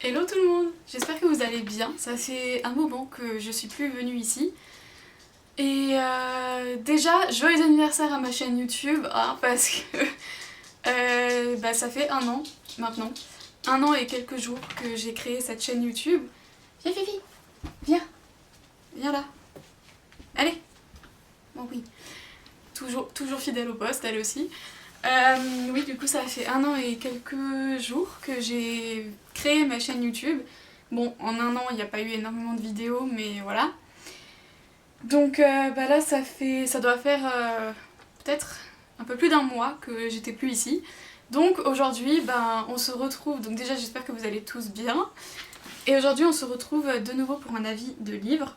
Hello tout le monde, j'espère que vous allez bien. Ça fait un moment que je suis plus venue ici. Et déjà, joyeux anniversaire à ma chaîne YouTube, hein, parce que ça fait un an maintenant. Un an et quelques jours que j'ai créé cette chaîne YouTube. Viens Fifi, viens, viens là. Allez. Bon oui, toujours fidèle au poste, elle aussi. Oui, du coup, ça fait un an et quelques jours que j'ai créé ma chaîne YouTube. Bon, en un an, il n'y a pas eu énormément de vidéos, mais voilà. Donc là, ça doit faire peut-être un peu plus d'un mois que j'étais plus ici. Donc aujourd'hui, on se retrouve. Donc déjà, j'espère que vous allez tous bien. Et aujourd'hui, on se retrouve de nouveau pour un avis de livre.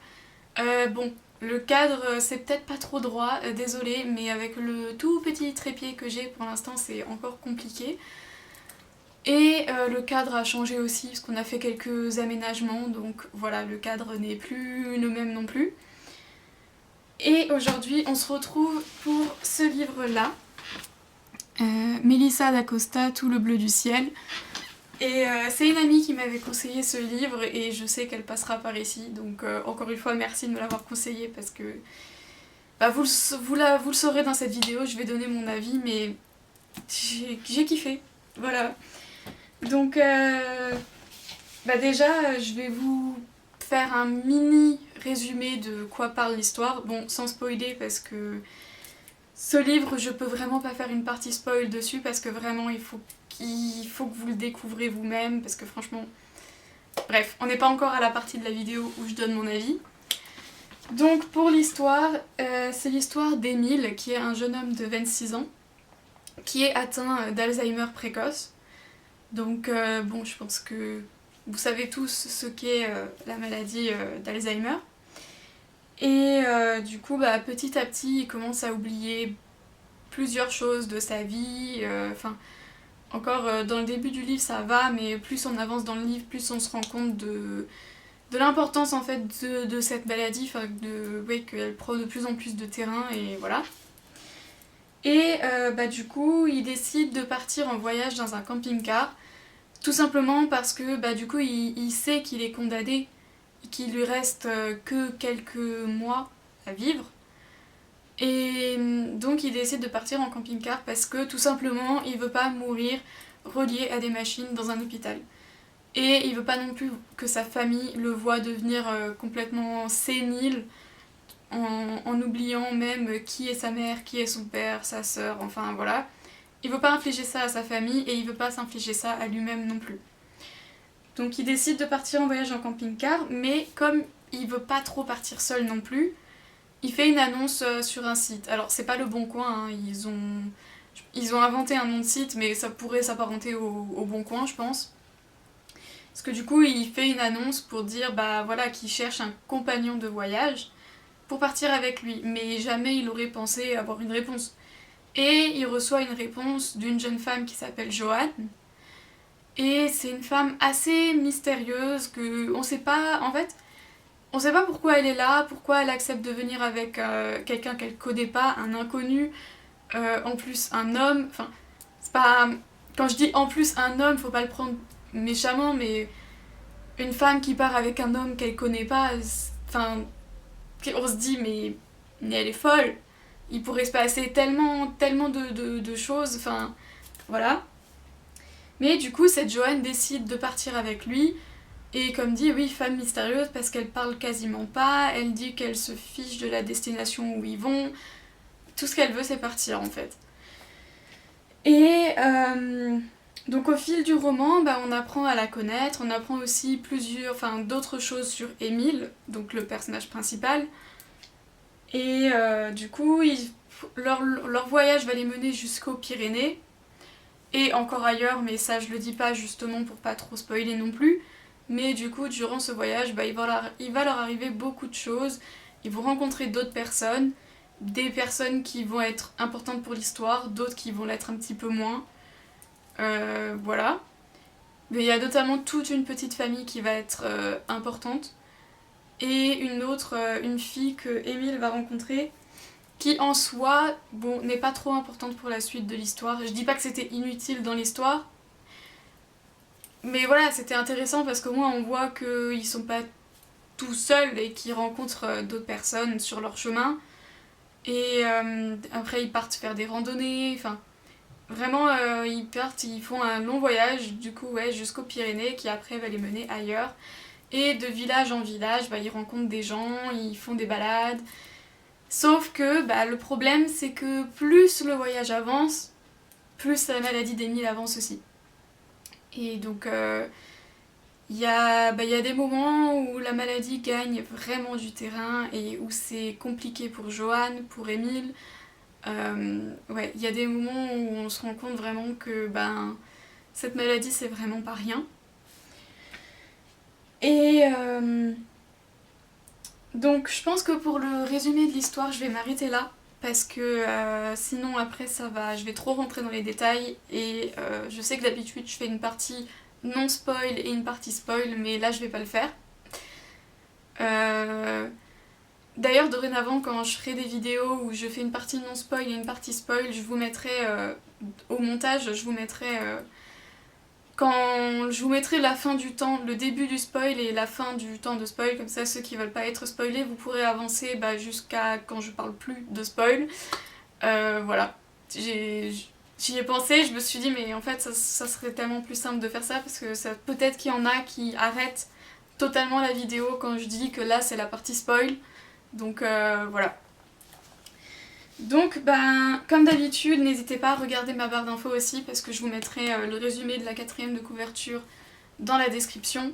Bon, le cadre, c'est peut-être pas trop droit, désolée, mais avec le tout petit trépied que j'ai pour l'instant, c'est encore compliqué. Et le cadre a changé aussi, parce qu'on a fait quelques aménagements, donc voilà, le cadre n'est plus le même non plus. Et aujourd'hui, on se retrouve pour ce livre-là, Mélissa d'Acosta, Tout le bleu du ciel. Et c'est une amie qui m'avait conseillé ce livre et je sais qu'elle passera par ici, donc encore une fois merci de me l'avoir conseillé parce que vous le saurez dans cette vidéo, je vais donner mon avis, mais j'ai kiffé, voilà. Donc déjà je vais vous faire un mini résumé de quoi parle l'histoire, bon sans spoiler parce que ce livre je peux vraiment pas faire une partie spoil dessus parce que vraiment il faut que vous le découvrez vous-même parce que franchement... Bref, on n'est pas encore à la partie de la vidéo où je donne mon avis. Donc pour l'histoire, c'est l'histoire d'Émile qui est un jeune homme de 26 ans qui est atteint d'Alzheimer précoce. Donc bon, je pense que vous savez tous ce qu'est la maladie d'Alzheimer. Et du coup, petit à petit, il commence à oublier plusieurs choses de sa vie. Encore dans le début du livre, ça va, mais plus on avance dans le livre, plus on se rend compte de l'importance en fait de cette maladie, qu'elle prend de plus en plus de terrain et voilà. Et du coup, il décide de partir en voyage dans un camping-car, tout simplement parce que du coup, il sait qu'il est condamné et qu'il lui reste que quelques mois à vivre. Et donc il décide de partir en camping-car parce que tout simplement il veut pas mourir relié à des machines dans un hôpital. Et il veut pas non plus que sa famille le voie devenir complètement sénile en oubliant même qui est sa mère, qui est son père, sa sœur, enfin voilà. Il veut pas infliger ça à sa famille et il veut pas s'infliger ça à lui-même non plus. Donc il décide de partir en voyage en camping-car, mais comme il veut pas trop partir seul non plus, il fait une annonce sur un site. Alors c'est pas le Bon Coin, hein. Ils ont inventé un nom de site, mais ça pourrait s'apparenter au Bon Coin, je pense. Parce que du coup, il fait une annonce pour dire voilà, qu'il cherche un compagnon de voyage pour partir avec lui. Mais jamais il aurait pensé avoir une réponse. Et il reçoit une réponse d'une jeune femme qui s'appelle Joanne. Et c'est une femme assez mystérieuse que on sait pas, en fait, on sait pas pourquoi elle est là, pourquoi elle accepte de venir avec quelqu'un qu'elle connaît pas, un inconnu, en plus un homme, enfin, c'est pas... Quand je dis en plus un homme, faut pas le prendre méchamment, mais une femme qui part avec un homme qu'elle connaît pas, enfin, on se dit mais elle est folle, il pourrait se passer tellement de choses, enfin, voilà. Mais du coup, cette Joanne décide de partir avec lui. Et comme dit, oui, femme mystérieuse parce qu'elle parle quasiment pas, elle dit qu'elle se fiche de la destination où ils vont. Tout ce qu'elle veut, c'est partir en fait. Et donc au fil du roman, on apprend à la connaître, on apprend aussi d'autres choses sur Émile, donc le personnage principal. Et du coup, leur voyage va les mener jusqu'aux Pyrénées. Et encore ailleurs, mais ça je le dis pas justement pour pas trop spoiler non plus. Mais du coup, durant ce voyage, il va leur arriver beaucoup de choses. Ils vont rencontrer d'autres personnes, des personnes qui vont être importantes pour l'histoire, d'autres qui vont l'être un petit peu moins. Voilà. Mais il y a notamment toute une petite famille qui va être importante. Et une fille que Émile va rencontrer, qui en soi, n'est pas trop importante pour la suite de l'histoire. Je dis pas que c'était inutile dans l'histoire, Mais voilà, c'était intéressant parce qu'au moins on voit qu'ils sont pas tout seuls et qu'ils rencontrent d'autres personnes sur leur chemin. Et après ils partent faire des randonnées, enfin vraiment ils partent, ils font un long voyage du coup ouais, jusqu'aux Pyrénées qui après va les mener ailleurs. Et de village en village, bah, ils rencontrent des gens, ils font des balades. Sauf que bah, le problème c'est que plus le voyage avance, plus la maladie d'Émile avance aussi. Et donc y a des moments où la maladie gagne vraiment du terrain et où c'est compliqué pour Johan, pour Émile. Ouais, il y a des moments où on se rend compte vraiment que ben, cette maladie c'est vraiment pas rien. Et donc je pense que pour le résumé de l'histoire je vais m'arrêter là parce que sinon après je vais trop rentrer dans les détails et je sais que d'habitude je fais une partie non spoil et une partie spoil mais là je vais pas le faire. Euh, D'ailleurs, dorénavant, quand je ferai des vidéos où je fais une partie non spoil et une partie spoil, je vous mettrai au montage, je vous mettrai la fin du temps, le début du spoil et la fin du temps de spoil, comme ça ceux qui veulent pas être spoilés, vous pourrez avancer jusqu'à quand je parle plus de spoil. Voilà. J'y ai pensé, je me suis dit mais en fait ça serait tellement plus simple de faire ça parce que peut-être qu'il y en a qui arrêtent totalement la vidéo quand je dis que là c'est la partie spoil. Donc voilà. Donc ben comme d'habitude, n'hésitez pas à regarder ma barre d'infos aussi parce que je vous mettrai le résumé de la 4ème de couverture dans la description.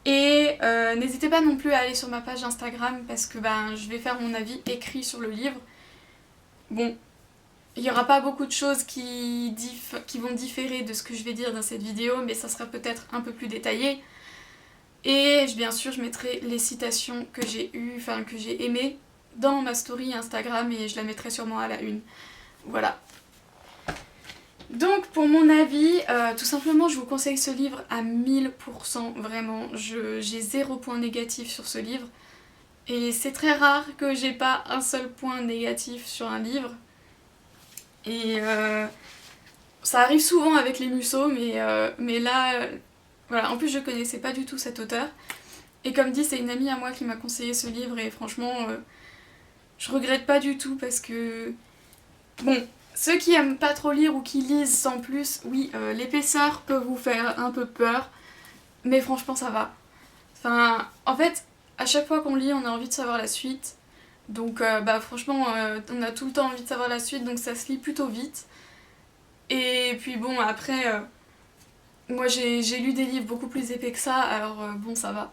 Et n'hésitez pas non plus à aller sur ma page Instagram parce que ben je vais faire mon avis écrit sur le livre. Bon, il n'y aura pas beaucoup de choses qui vont différer de ce que je vais dire dans cette vidéo, mais ça sera peut-être un peu plus détaillé. Et bien sûr, je mettrai les citations que j'ai aimées dans ma story Instagram et je la mettrai sûrement à la une. Voilà. Donc pour mon avis, tout simplement je vous conseille ce livre à 1000%, vraiment. J'ai 0 point négatif sur ce livre. Et c'est très rare que j'ai pas un seul point négatif sur un livre. Et ça arrive souvent avec les Musso, mais là, voilà. En plus je connaissais pas du tout cet auteur. Et comme dit, c'est une amie à moi qui m'a conseillé ce livre et franchement, je regrette pas du tout parce que... Bon, ceux qui aiment pas trop lire ou qui lisent sans plus, oui, l'épaisseur peut vous faire un peu peur, mais franchement ça va. Enfin, en fait, à chaque fois qu'on lit, on a envie de savoir la suite. Donc franchement, on a tout le temps envie de savoir la suite, donc ça se lit plutôt vite. Et puis bon, après, moi j'ai lu des livres beaucoup plus épais que ça, alors bon, ça va.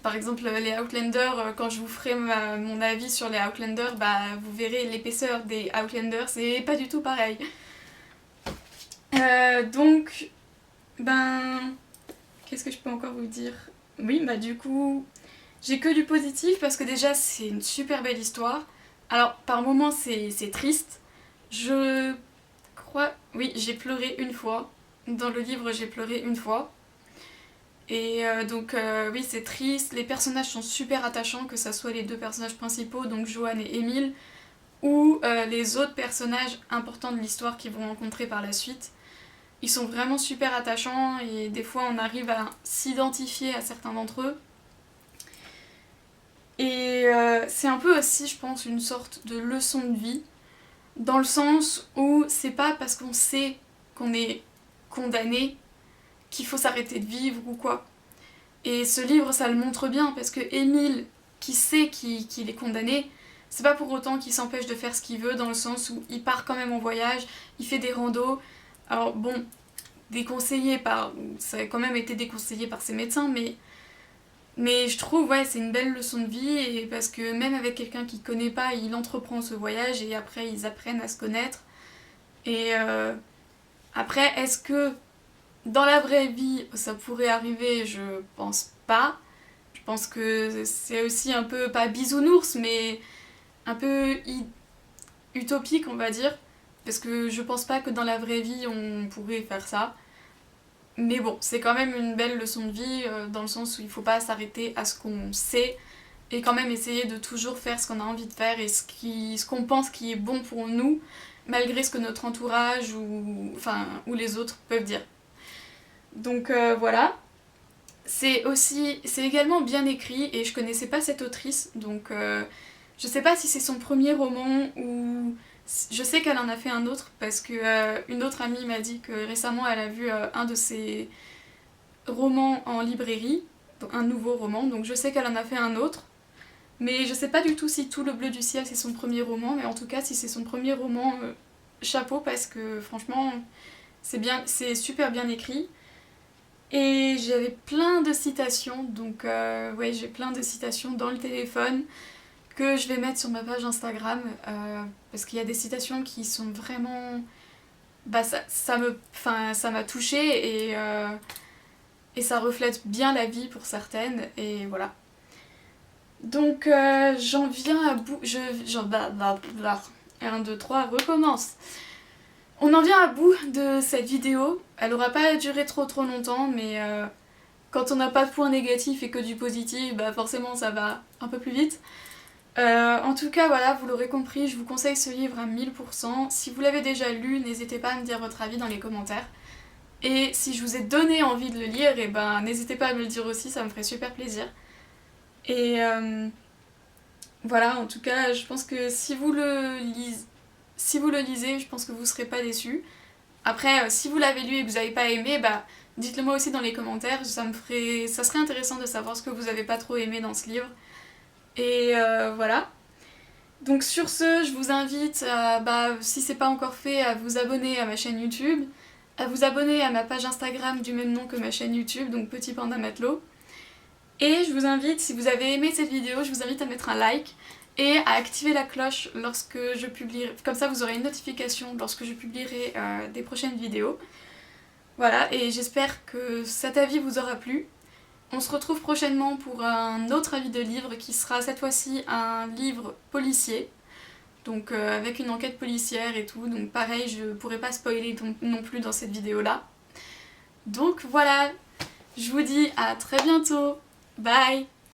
Par exemple, les Outlander, quand je vous ferai mon avis sur les Outlander, vous verrez l'épaisseur des Outlander, c'est pas du tout pareil. Donc, qu'est-ce que je peux encore vous dire? Oui, du coup, j'ai que du positif parce que déjà, c'est une super belle histoire. Alors, par moments, c'est triste. Je crois... Oui, j'ai pleuré une fois. Dans le livre, j'ai pleuré une fois. Et oui, c'est triste. Les personnages sont super attachants, que ce soit les deux personnages principaux, donc Johan et Émile, ou les autres personnages importants de l'histoire qu'ils vont rencontrer par la suite. Ils sont vraiment super attachants et des fois on arrive à s'identifier à certains d'entre eux. Et c'est un peu aussi, je pense, une sorte de leçon de vie, dans le sens où c'est pas parce qu'on sait qu'on est condamné qu'il faut s'arrêter de vivre ou quoi. Et ce livre, ça le montre bien, parce que Émile, qui sait qu'il est condamné, c'est pas pour autant qu'il s'empêche de faire ce qu'il veut, dans le sens où il part quand même en voyage, il fait des randos. Alors bon, ça a quand même été déconseillé par ses médecins, mais je trouve, ouais, c'est une belle leçon de vie, et parce que même avec quelqu'un qu'il connaît pas, il entreprend ce voyage, et après ils apprennent à se connaître. Et après, est-ce que dans la vraie vie, ça pourrait arriver? Je pense pas. Je pense que c'est aussi un peu, pas bisounours, mais un peu utopique, on va dire. Parce que je pense pas que dans la vraie vie, on pourrait faire ça. Mais bon, c'est quand même une belle leçon de vie, dans le sens où il faut pas s'arrêter à ce qu'on sait, et quand même essayer de toujours faire ce qu'on a envie de faire, et ce qu'on pense qui est bon pour nous, malgré ce que notre entourage ou les autres peuvent dire. Donc voilà. C'est également bien écrit et je connaissais pas cette autrice, donc je sais pas si c'est son premier roman ou... Je sais qu'elle en a fait un autre parce que une autre amie m'a dit que récemment elle a vu un de ses romans en librairie, donc un nouveau roman, donc je sais qu'elle en a fait un autre. Mais je sais pas du tout si Tout le bleu du ciel c'est son premier roman, mais en tout cas si c'est son premier roman, chapeau parce que franchement c'est super bien écrit. Et j'avais plein de citations, donc ouais j'ai plein de citations dans le téléphone que je vais mettre sur ma page Instagram parce qu'il y a des citations qui sont vraiment... Bah ça m'a touchée et ça reflète bien la vie pour certaines et voilà. Donc j'en viens à bout... Bah, 1, 2, 3, recommence. On en vient à bout de cette vidéo. Elle aura pas duré trop longtemps, mais quand on n'a pas de points négatifs et que du positif, bah forcément ça va un peu plus vite. En tout cas, voilà, vous l'aurez compris, je vous conseille ce livre à 1000%. Si vous l'avez déjà lu, n'hésitez pas à me dire votre avis dans les commentaires. Et si je vous ai donné envie de le lire, et ben n'hésitez pas à me le dire aussi, ça me ferait super plaisir. Et voilà, en tout cas, je pense que si vous le lisez, je pense que vous serez pas déçus. Après, si vous l'avez lu et que vous n'avez pas aimé, bah dites-le moi aussi dans les commentaires, ça serait intéressant de savoir ce que vous avez pas trop aimé dans ce livre. Et voilà. Donc sur ce, je vous invite, si c'est pas encore fait, à vous abonner à ma chaîne YouTube, à vous abonner à ma page Instagram du même nom que ma chaîne YouTube, donc Petit Panda Matelot. Et je vous invite, si vous avez aimé cette vidéo, je vous invite à mettre un like et à activer la cloche lorsque je publierai, comme ça vous aurez une notification lorsque je publierai des prochaines vidéos. Voilà, et j'espère que cet avis vous aura plu. On se retrouve prochainement pour un autre avis de livre qui sera cette fois-ci un livre policier, donc avec une enquête policière et tout, donc pareil je pourrais pas spoiler non plus dans cette vidéo là. Donc voilà, je vous dis à très bientôt, bye.